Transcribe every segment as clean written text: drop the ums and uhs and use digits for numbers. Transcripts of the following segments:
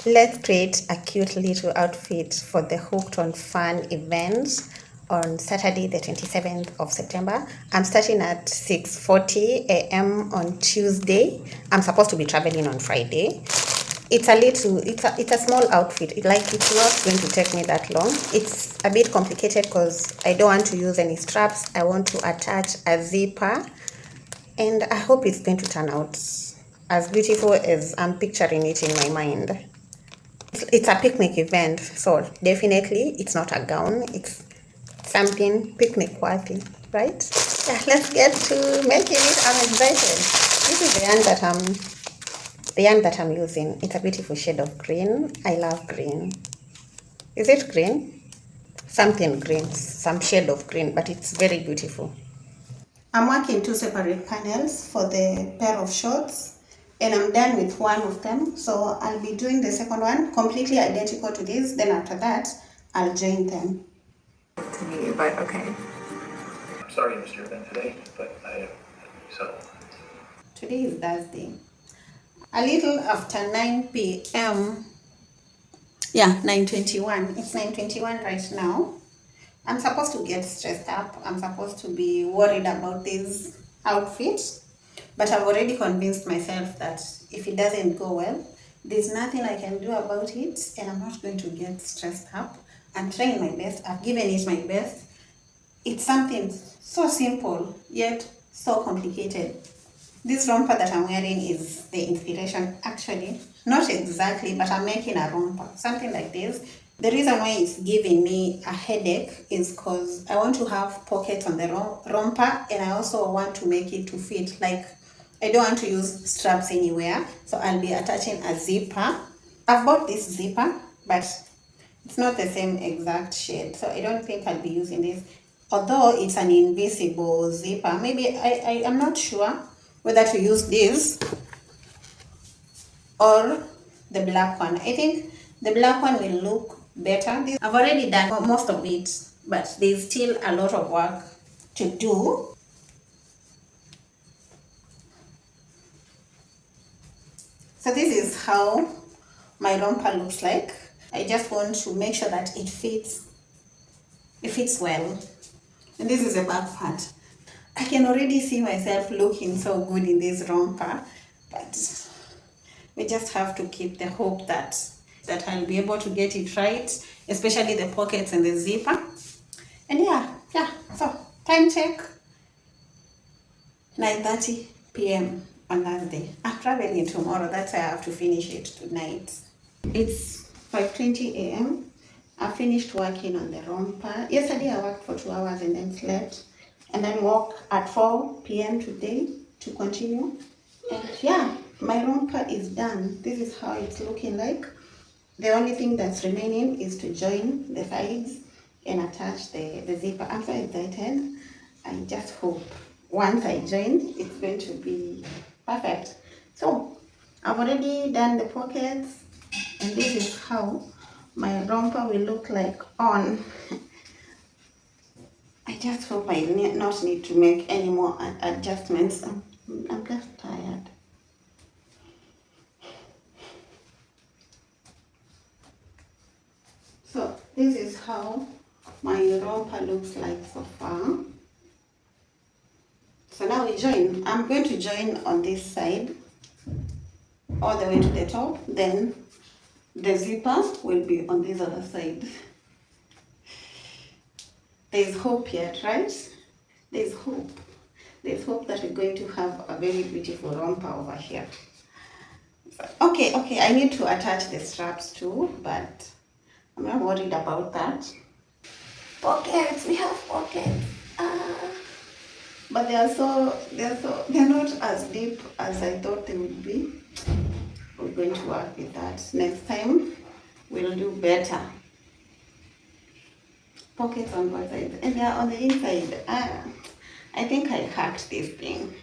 Let's create a cute little outfit for the Hooked on Fun event on Saturday the 27th of September. I'm starting at 6:40 a.m. on Tuesday. I'm supposed to be traveling on Friday. It's a small outfit. It's not going to take me that long. It's a bit complicated because I don't want to use any straps. I want to attach a zipper, and I hope it's going to turn out as beautiful as I'm picturing it in my mind. It's a picnic event, so definitely it's not a gown. It's something picnic worthy, right? Yeah, let's get to making it. I'm excited. This is the yarn that I'm using. It's a beautiful shade of green. I love green. Is it green? Something green, some shade of green, but it's very beautiful. I'm working two separate panels for the pair of shorts, and I'm done with one of them, so I'll be doing the second one completely identical to this. Then after that I'll join them. To me, but okay. I'm sorry, Mr. Event today, but so. Today is Thursday. A little after 9 p.m. Yeah, 9:21. It's 9:21 right now. I'm supposed to get stressed up. I'm supposed to be worried about this outfit. But I've already convinced myself that if it doesn't go well, there's nothing I can do about it, and I'm not going to get stressed up. I'm trying my best. I've given it my best. It's something so simple, yet so complicated. This romper that I'm wearing is the inspiration, actually. Not exactly, but I'm making a romper, something like this. The reason why it's giving me a headache is because I want to have pockets on the romper, and I also want to make it to fit. Like, I don't want to use straps anywhere, so I'll be attaching a zipper. I've bought this zipper, but it's not the same exact shade, so I don't think I'll be using this. Although it's an invisible zipper, maybe I am not sure whether to use this or the black one. I think the black one will look better. I've already done most of it, but there's still a lot of work to do. So this is how my romper looks like. I just want to make sure that it fits well. And this is the back part. I can already see myself looking so good in this romper, but we just have to keep the hope that I'll be able to get it right, especially the pockets and the zipper. And yeah, so time check, 9:30 p.m. on Thursday. I'm traveling tomorrow, that's why I have to finish it tonight. It's 5:20 a.m. I finished working on the romper. Yesterday I worked for 2 hours and then slept, and then woke at 4 p.m. today to continue. And yeah, my romper is done. This is how it's looking like. The only thing that's remaining is to join the sides and attach the zipper. I'm so excited. I just hope once I join, it's going to be perfect. So I've already done the pockets, and this is how my romper will look like on. I just hope I not need to make any more adjustments. I'm just tired. So this is how my romper looks like so far. So now we join. I'm going to join on this side all the way to the top, then the zipper will be on this other side. There's hope yet, right? There's hope. There's hope that we're going to have a very beautiful romper over here. Okay, I need to attach the straps too, but I'm not worried about that. Pockets, we have pockets. But they're not as deep as I thought they would be. We're going to work with that. Next time, we'll do better. Pockets on both sides, and they're on the inside. I think I hacked this thing.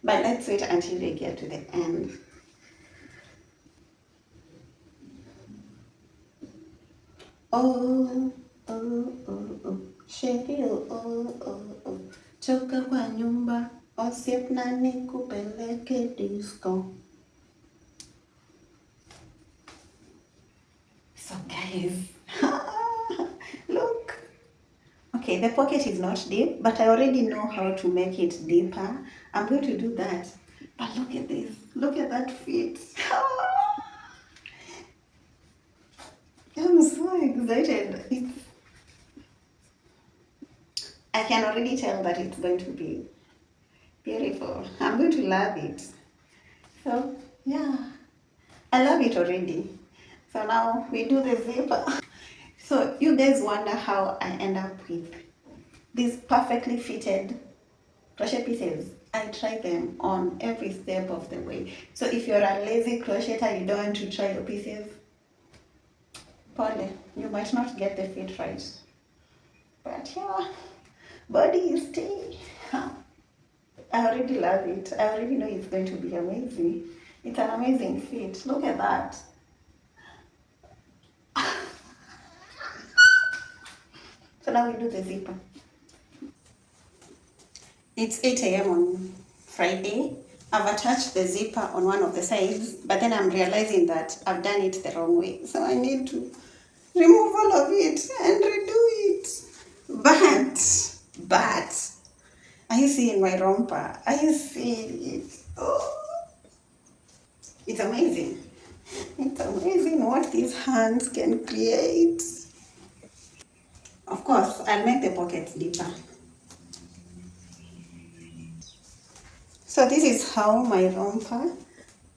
But let's wait until we get to the end. Oh, Sherry, oh. Choka kwa nyumba, osiep na nikupeleke disco. guys. Look. Okay, the pocket is not deep, but I already know how to make it deeper. I'm going to do that. But look at this. Look at that fit. I'm so excited. I can already tell that it's going to be beautiful. I'm going to love it. So, yeah, I love it already. So now we do the zipper. So you guys wonder how I end up with these perfectly fitted crochet pieces. I try them on every step of the way. So if you're a lazy crocheter, you don't want to try your pieces, Polly, you might not get the fit right. But yeah, body is stay. I already love it. I already know it's going to be amazing. It's an amazing fit. Look at that. So now we do the zipper. It's 8 a.m. on Friday. I've attached the zipper on one of the sides, but then I'm realizing that I've done it the wrong way. So I need to remove all of it and redo it. But, are you seeing my romper? Are you seeing it? Oh, it's amazing. It's amazing what these hands can create. Of course, I'll make the pockets deeper. So this is how my romper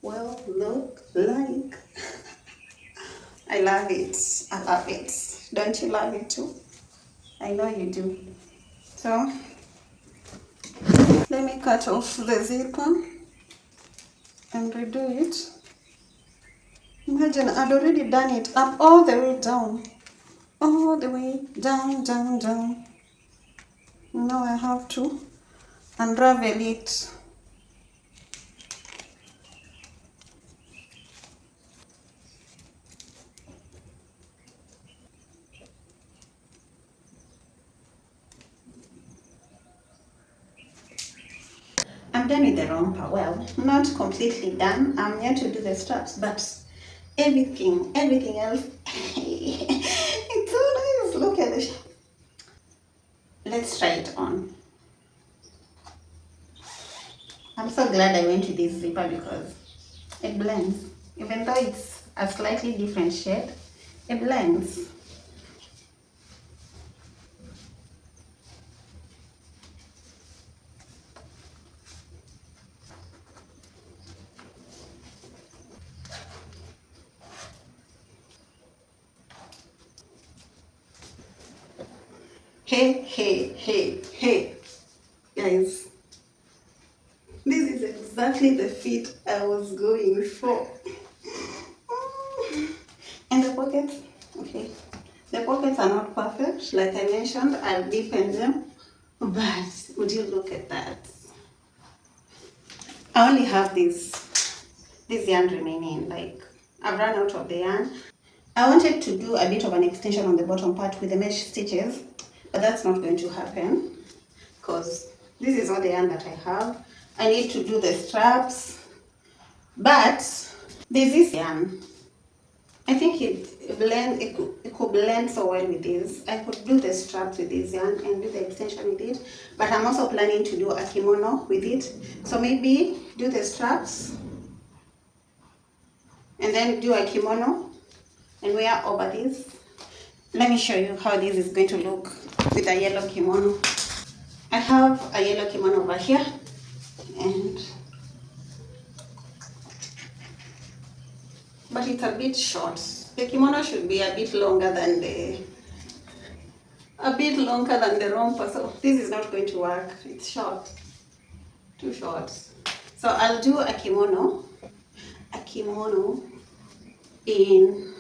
will look like. I love it. I love it. Don't you love it too? I know you do. So let me cut off the zipper and redo it. Imagine I'd already done it up all the way down. All the way down, down, down. Now I have to unravel it. I'm done with the romper. Well, not completely done. I'm yet to do the straps, but everything else, it's so nice. Look at it. Let's try it on. I'm so glad I went with this zipper because it blends. Even though it's a slightly different shade, it blends. Hey, guys. This is exactly the fit I was going for. And the pockets, okay. The pockets are not perfect. Like I mentioned, I'll deepen them. But would you look at that? I only have this yarn remaining. Like I've run out of the yarn. I wanted to do a bit of an extension on the bottom part with the mesh stitches, but that's not going to happen because this is all the yarn that I have. I need to do the straps, but there's this yarn. I think it could blend so well with this. I could do the straps with this yarn and do the extension with it, but I'm also planning to do a kimono with it. So maybe do the straps and then do a kimono and wear over this. Let me show you how this is going to look with a yellow kimono. I have a yellow kimono over here, but it's a bit short. The kimono should be a bit longer than the romper, so this is not going to work. It's short, too short. So I'll do a kimono in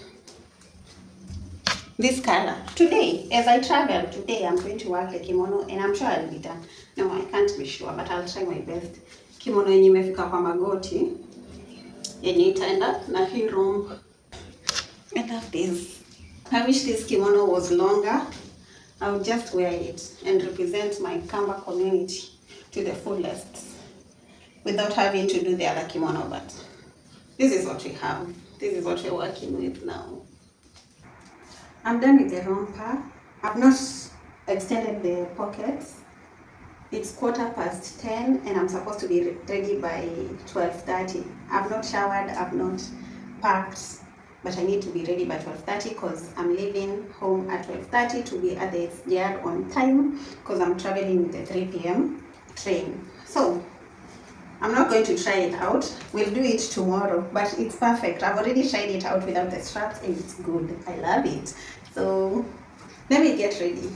this color. Today, as I travel, today I'm going to work the kimono and I'm sure I'll be done. No, I can't be sure, but I'll try my best. Kimono yenye imefika kwa magoti, yenye itaenda na hii romper. I love this. I wish this kimono was longer. I would just wear it and represent my Kamba community to the fullest without having to do the other kimono, but this is what we have. This is what we're working with now. I'm done with the romper. I've not extended the pockets. It's 10:15 and I'm supposed to be ready by 12:30. I've not showered, I've not packed, but I need to be ready by 12:30 because I'm leaving home at 12:30 to be at the SGR on time because I'm traveling with the 3 p.m. train. So I'm not going to try it out. We'll do it tomorrow, but it's perfect. I've already tried it out without the straps and it's good. I love it. So let me get ready.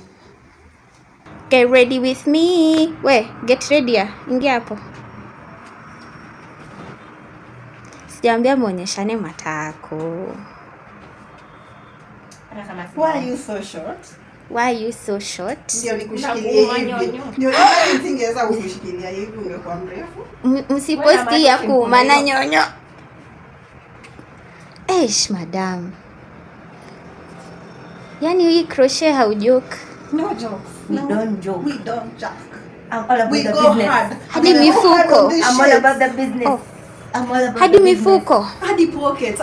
Get ready with me. We, get ready. Ingia hapo. Sijaambia muonyeshane matako. Why are you so short? Why are you so short? Ndio nikushikilie hivi. Ndio nisingeweza kukushikilia hivi ungekuwa mrefu. Msiposti ya kuumana nyonyo. Eish, madam. Yani hii crochet haujoke. No jokes. We don't joke. We don't joke. I'm all about We the go business. hard. Hadi mifuko. I'm all about the business. Oh. I'm all about Hadi the business. mifuko. Hadi pockets.